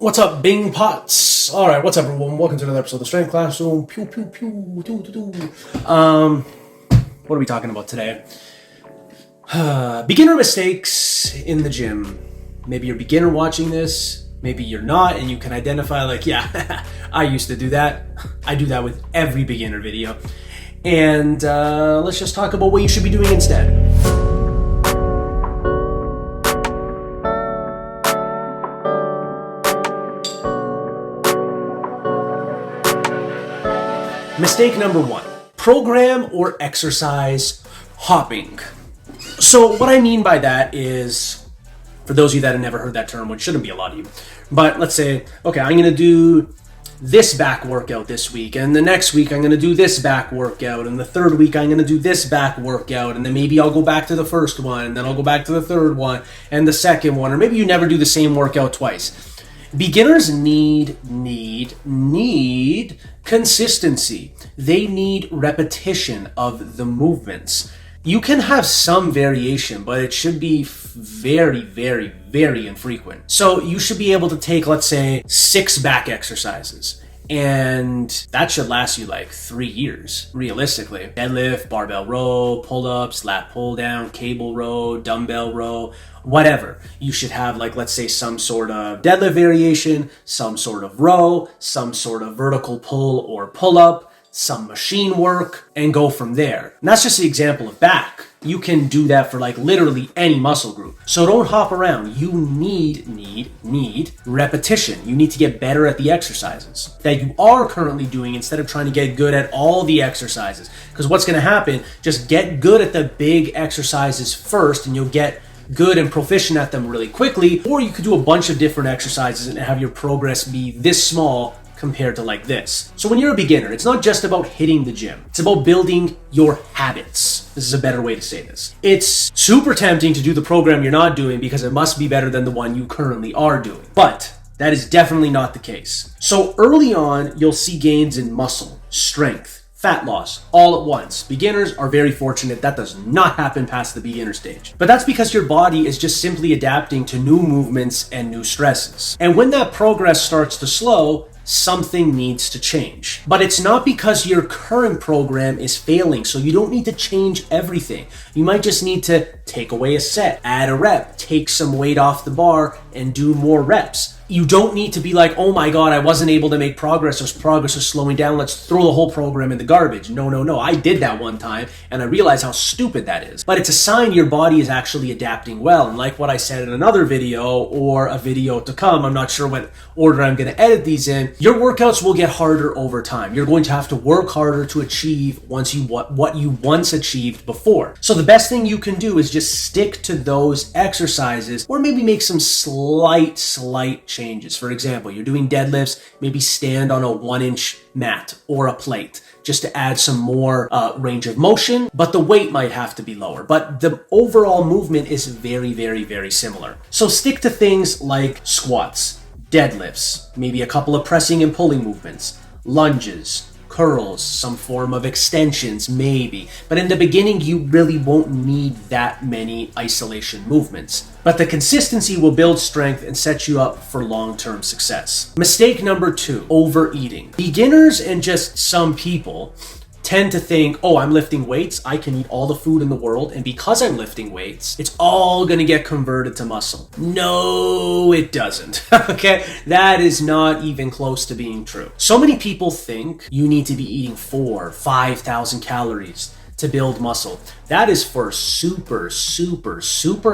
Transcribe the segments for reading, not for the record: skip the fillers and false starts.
What's up, Bing Pots? All right, what's up, everyone? Welcome to another episode of the Strength Classroom. Pew, pew, pew, doo, doo, doo. What are we talking about today? Beginner mistakes in the gym. Maybe you're a beginner watching this. Maybe you're not, and you can identify like, yeah, I used to do that. I do that with every beginner video. And let's just talk about what you should be doing instead. Mistake number one, program or exercise hopping. So what I mean by that is, for those of you that have never heard that term, which shouldn't be a lot of you, but let's say, okay, I'm going to do this back workout this week, and the next week I'm going to do this back workout, and the third week I'm going to do this back workout, and then maybe I'll go back to the first one, and then I'll go back to the third one, and the second one, or maybe you never do the same workout twice. Beginners need consistency. They need repetition of the movements. You can have some variation, but it should be very infrequent. So you should be able to take, let's say, 6 back exercises. And that should last you like 3 years, realistically. Deadlift, barbell row, pull-ups, lat pull-down, cable row, dumbbell row, whatever. You should have like, let's say, some sort of deadlift variation, some sort of row, some sort of vertical pull or pull-up, some machine work, and go from there. And that's just the example of back. You can do that for like literally any muscle group. So don't hop around. You need repetition. You need to get better at the exercises that you are currently doing instead of trying to get good at all the exercises. Because what's going to happen, just get good at the big exercises first and you'll get good and proficient at them really quickly. Or you could do a bunch of different exercises and have your progress be this small compared to like this. So when you're a beginner, it's not just about hitting the gym. It's about building your habits. This is a better way to say this. It's super tempting to do the program you're not doing because it must be better than the one you currently are doing. But that is definitely not the case. So early on, you'll see gains in muscle, strength, fat loss, all at once. Beginners are very fortunate. That does not happen past the beginner stage. But that's because your body is just simply adapting to new movements and new stresses. And when that progress starts to slow, something needs to change. But it's not because your current program is failing, so you don't need to change everything. You might just need to take away a set, add a rep, take some weight off the bar, and do more reps. You don't need to be like, oh my God, I wasn't able to make progress, or progress is slowing down, let's throw the whole program in the garbage. No. I did that one time, and I realized how stupid that is. But it's a sign your body is actually adapting well. And like what I said in another video, or a video to come, I'm not sure what order I'm going to edit these in, your workouts will get harder over time. You're going to have to work harder to achieve what you once achieved before. So the best thing you can do is just stick to those exercises, or maybe make some slight changes. For example, you're doing deadlifts, maybe stand on a 1-inch mat or a plate just to add some more range of motion, but the weight might have to be lower. But the overall movement is very similar. So stick to things like squats, deadlifts, maybe a couple of pressing and pulling movements, lunges, curls, some form of extensions, maybe. But in the beginning, you really won't need that many isolation movements. But the consistency will build strength and set you up for long-term success. Mistake number 2, overeating. Beginners and just some people tend to think, oh, I'm lifting weights, I can eat all the food in the world, and because I'm lifting weights, it's all gonna get converted to muscle. No, it doesn't. Okay? That is not even close to being true. So many people think you need to be eating 4,000 to 5,000 calories to build muscle. That is for super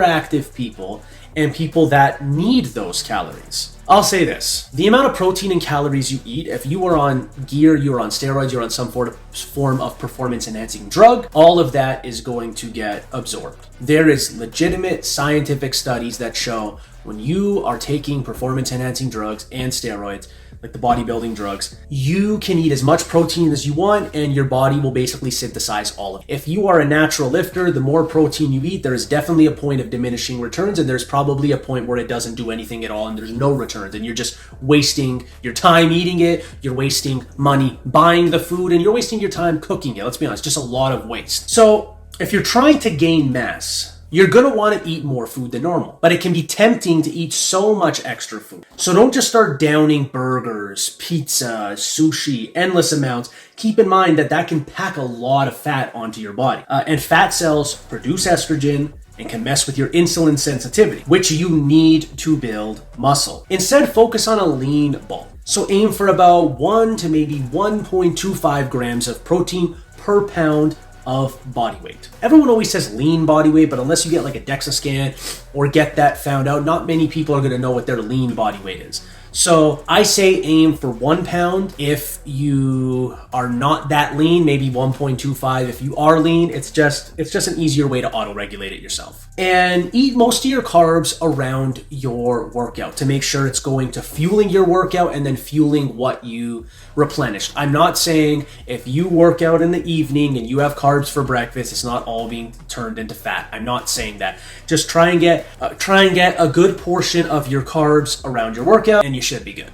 active people and people that need those calories. I'll say this, the amount of protein and calories you eat, if you are on gear, you're on steroids, you're on some form of performance enhancing drug, all of that is going to get absorbed. There is legitimate scientific studies that show when you are taking performance enhancing drugs and steroids, like the bodybuilding drugs, you can eat as much protein as you want and your body will basically synthesize all of it. If you are a natural lifter, the more protein you eat, there is definitely a point of diminishing returns, and there's probably a point where it doesn't do anything at all and there's no returns, and you're just wasting your time eating it, you're wasting money buying the food, and you're wasting your time cooking it. Let's be honest, just a lot of waste. So if you're trying to gain mass, you're gonna want to eat more food than normal. But it can be tempting to eat so much extra food. So don't just start downing burgers, pizza, sushi, endless amounts. Keep in mind that that can pack a lot of fat onto your body. And fat cells produce estrogen and can mess with your insulin sensitivity, which you need to build muscle. Instead, focus on a lean bulk. So aim for about 1 to maybe 1.25 grams of protein per pound of body weight. Everyone always says lean body weight, but unless you get like a DEXA scan or get that found out, not many people are going to know what their lean body weight is. So I say aim for 1 pound. If you are not that lean, maybe 1.25. If you are lean, it's just an easier way to auto-regulate it yourself. And eat most of your carbs around your workout to make sure it's going to fueling your workout and then fueling what you replenished. I'm not saying if you work out in the evening and you have carbs for breakfast, it's not all being turned into fat. I'm not saying that. Just try and get a good portion of your carbs around your workout and you should be good.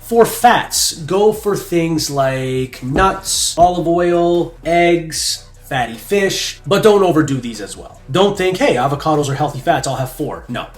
For fats, go for things like nuts, olive oil, eggs, fatty fish, but don't overdo these as well. Don't think, hey, avocados are healthy fats, I'll have 4. No.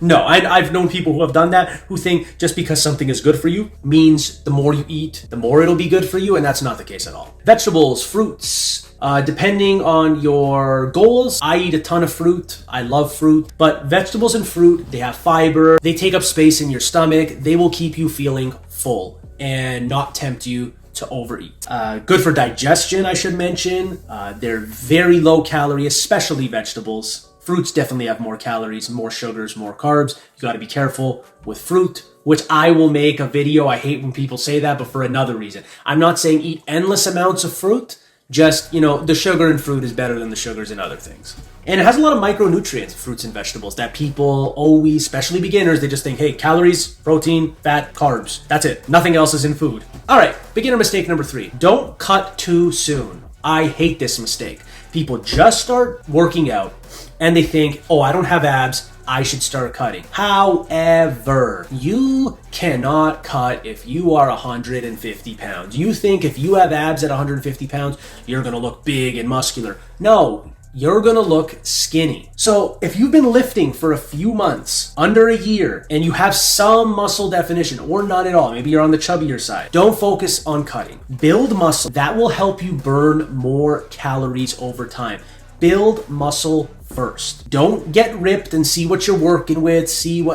No, I've known people who have done that, who think just because something is good for you means the more you eat, the more it'll be good for you, and that's not the case at all. Vegetables, fruits, depending on your goals, I eat a ton of fruit. I love fruit, but vegetables and fruit, they have fiber, they take up space in your stomach, they will keep you feeling full and not tempt you to overeat. Good for digestion, I should mention. They're very low calorie, especially vegetables. Fruits definitely have more calories, more sugars, more carbs. You got to be careful with fruit, which I will make a video. I hate when people say that, but for another reason. I'm not saying eat endless amounts of fruit. Just, the sugar in fruit is better than the sugars in other things. And it has a lot of micronutrients, fruits and vegetables, that people always, especially beginners, they just think, hey, calories, protein, fat, carbs. That's it. Nothing else is in food. All right, beginner mistake number 3. Don't cut too soon. I hate this mistake. People just start working out and they think, oh, I don't have abs, I should start cutting. However, you cannot cut if you are 150 pounds. You think if you have abs at 150 pounds, you're gonna look big and muscular. No, you're gonna look skinny. So if you've been lifting for a few months, under a year, and you have some muscle definition or none at all, maybe you're on the chubbier side, don't focus on cutting. Build muscle. That will help you burn more calories over time. Build muscle first. Don't get ripped and see what you're working with,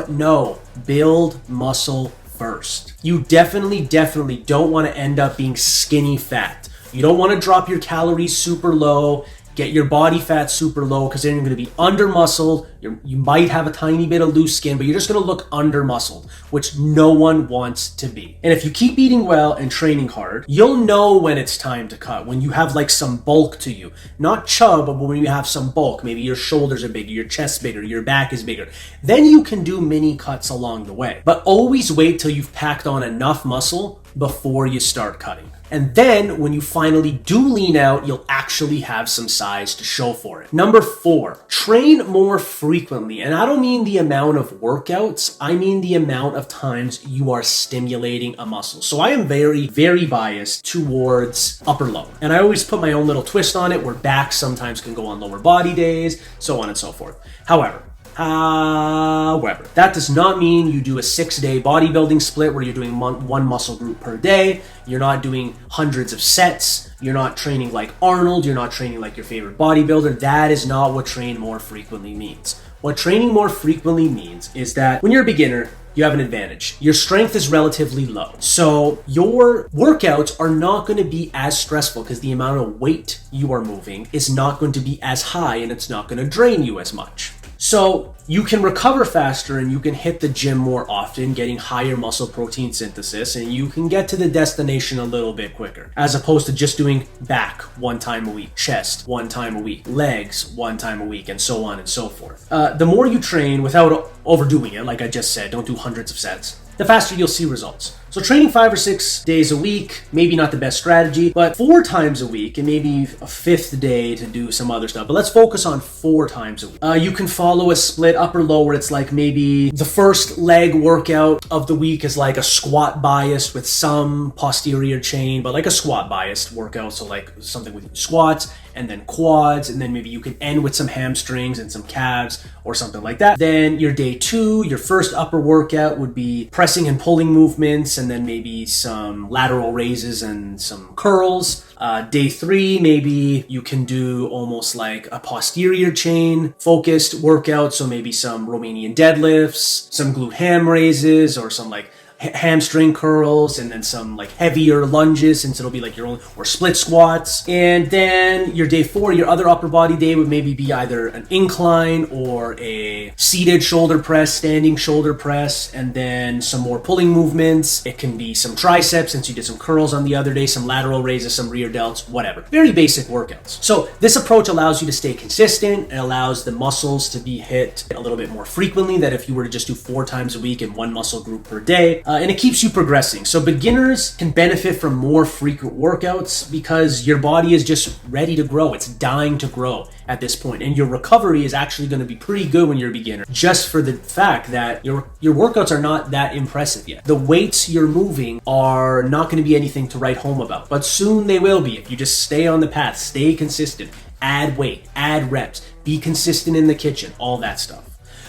no. Build muscle first. You definitely don't want to end up being skinny fat. You don't want to drop your calories super low, get your body fat super low, because then you're going to be under muscled. You might have a tiny bit of loose skin, but you're just going to look under muscled, which no one wants to be. And if you keep eating well and training hard, you'll know when it's time to cut, when you have like some bulk to you. Not chub, but when you have some bulk. Maybe your shoulders are bigger, your chest's bigger, your back is bigger. Then you can do mini cuts along the way. But always wait till you've packed on enough muscle before you start cutting. And then when you finally do lean out, you'll actually have some size to show for it. Number 4, train more frequently. And I don't mean the amount of workouts, I mean the amount of times you are stimulating a muscle. So I am very, very biased towards upper lower. And I always put my own little twist on it, where back sometimes can go on lower body days, so on and so forth. However, that does not mean you do a 6-day bodybuilding split where you're doing one muscle group per day. You're not doing hundreds of sets. You're not training like Arnold. You're not training like your favorite bodybuilder. That is not what train more frequently means. What training more frequently means is that when you're a beginner, you have an advantage. Your strength is relatively low. So your workouts are not going to be as stressful because the amount of weight you are moving is not going to be as high and it's not going to drain you as much. So you can recover faster and you can hit the gym more often, getting higher muscle protein synthesis, and you can get to the destination a little bit quicker, as opposed to just doing back 1 time a week, chest 1 time a week, legs 1 time a week, and so on and so forth. The more you train without overdoing it, like I just said, don't do hundreds of sets, the faster you'll see results. So training 5 or 6 days a week, maybe not the best strategy, but 4 times a week and maybe a 5th day to do some other stuff. But let's focus on 4 times a week. You can follow a split upper lower. It's like maybe the first leg workout of the week is like a squat biased with some posterior chain, but like a squat biased workout. So like something with squats. and then quads, and then maybe you can end with some hamstrings and some calves or something like that. Then your day 2, your first upper workout would be pressing and pulling movements, and then maybe some lateral raises and some curls. Day 3, maybe you can do almost like a posterior chain focused workout. So maybe some Romanian deadlifts, some glute ham raises, or some like hamstring curls, and then some like heavier lunges, since it'll be like your own, or split squats. And then your day 4, your other upper body day, would maybe be either an incline or a seated shoulder press, standing shoulder press, and then some more pulling movements. It can be some triceps, since you did some curls on the other day, some lateral raises, some rear delts, whatever. Very basic workouts. So this approach allows you to stay consistent. It allows the muscles to be hit a little bit more frequently than if you were to just do 4 times a week in one muscle group per day. And it keeps you progressing. So beginners can benefit from more frequent workouts because your body is just ready to grow. It's dying to grow at this point. And your recovery is actually going to be pretty good when you're a beginner, just for the fact that your workouts are not that impressive yet. The weights you're moving are not going to be anything to write home about, but soon they will be if you just stay on the path, stay consistent, add weight, add reps, be consistent in the kitchen, all that stuff.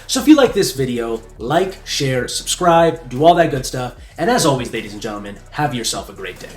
So if you like this video, like, share, subscribe, do all that good stuff. And as always, ladies and gentlemen, have yourself a great day.